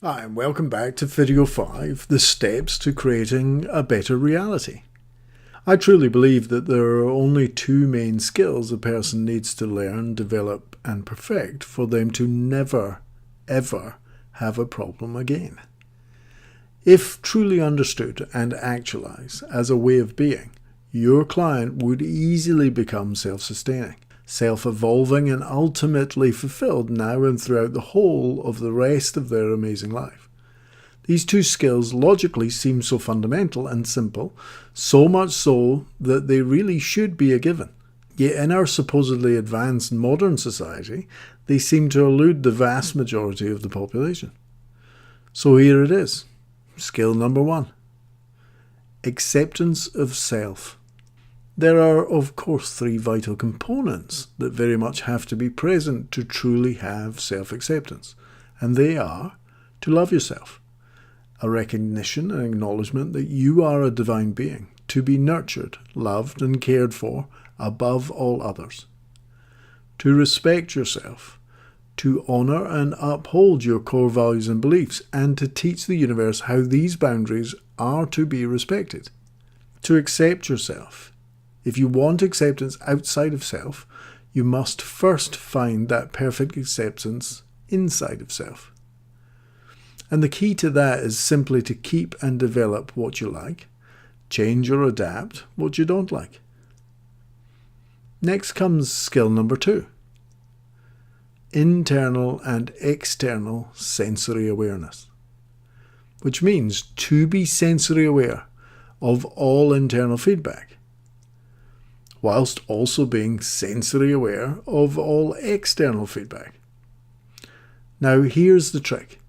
Hi, and welcome back to video 5, the steps to creating a better reality. I truly believe that there are only two main skills a person needs to learn, develop, and perfect for them to never, ever have a problem again. If truly understood and actualized as a way of being, your client would easily become self-sustaining, self-evolving, and ultimately fulfilled now and throughout the whole of the rest of their amazing life. These two skills logically seem so fundamental and simple, so much so that they really should be a given. Yet in our supposedly advanced modern society, they seem to elude the vast majority of the population. So here it is. Skill number 1. Acceptance of self. There are, of course, 3 vital components that very much have to be present to truly have self-acceptance, and they are to love yourself, a recognition and acknowledgement that you are a divine being, to be nurtured, loved, and cared for above all others, to respect yourself, to honour and uphold your core values and beliefs, and to teach the universe how these boundaries are to be respected, to accept yourself. If you want acceptance outside of self, you must first find that perfect acceptance inside of self. And the key to that is simply to keep and develop what you like, change or adapt what you don't like. Next comes skill number 2. Internal and external sensory awareness, which means to be sensory aware of all internal feedback, whilst also being sensory aware of all external feedback. Now here's the trick.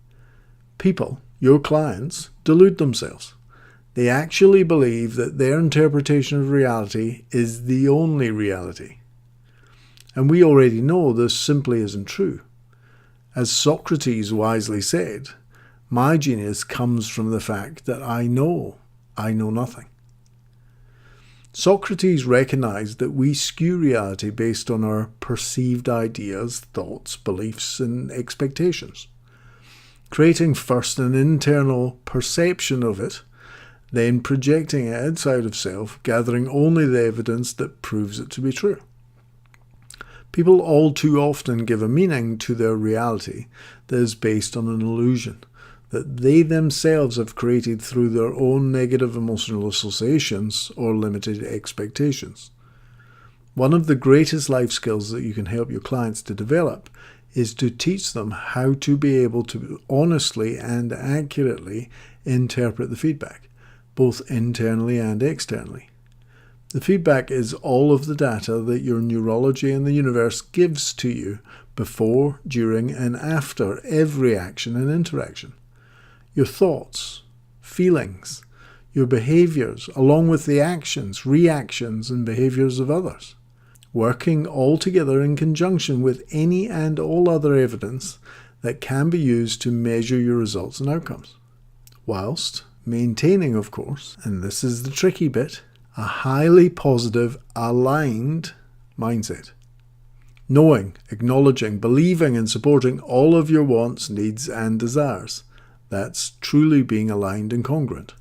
People, your clients, delude themselves. They actually believe that their interpretation of reality is the only reality. And we already know this simply isn't true. As Socrates wisely said, my genius comes from the fact that I know nothing. Socrates recognized that we skew reality based on our perceived ideas, thoughts, beliefs, and expectations, creating first an internal perception of it, then projecting it outside of self, gathering only the evidence that proves it to be true. People all too often give a meaning to their reality that is based on an illusion that they themselves have created through their own negative emotional associations or limited expectations. One of the greatest life skills that you can help your clients to develop is to teach them how to be able to honestly and accurately interpret the feedback, both internally and externally. The feedback is all of the data that your neurology and the universe gives to you before, during, and after every action and interaction. Your thoughts, feelings, your behaviours, along with the actions, reactions, and behaviours of others, working all together in conjunction with any and all other evidence that can be used to measure your results and outcomes, whilst maintaining, of course, and this is the tricky bit, a highly positive, aligned mindset. Knowing, acknowledging, believing, and supporting all of your wants, needs, and desires. That's truly being aligned and congruent.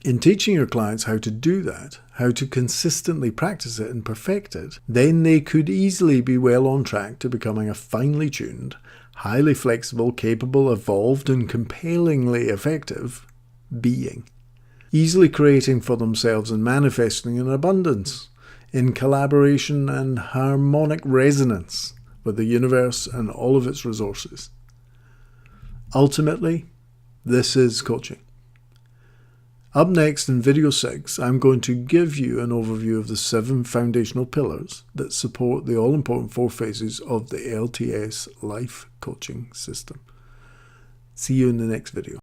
In teaching your clients how to do that, how to consistently practice it and perfect it, then they could easily be well on track to becoming a finely tuned, highly flexible, capable, evolved, and compellingly effective being, easily creating for themselves and manifesting in abundance, in collaboration and harmonic resonance with the universe and all of its resources. Ultimately, this is coaching. Up next in video 6, I'm going to give you an overview of the 7 foundational pillars that support the all-important 4 phases of the LTS life coaching system. See you in the next video.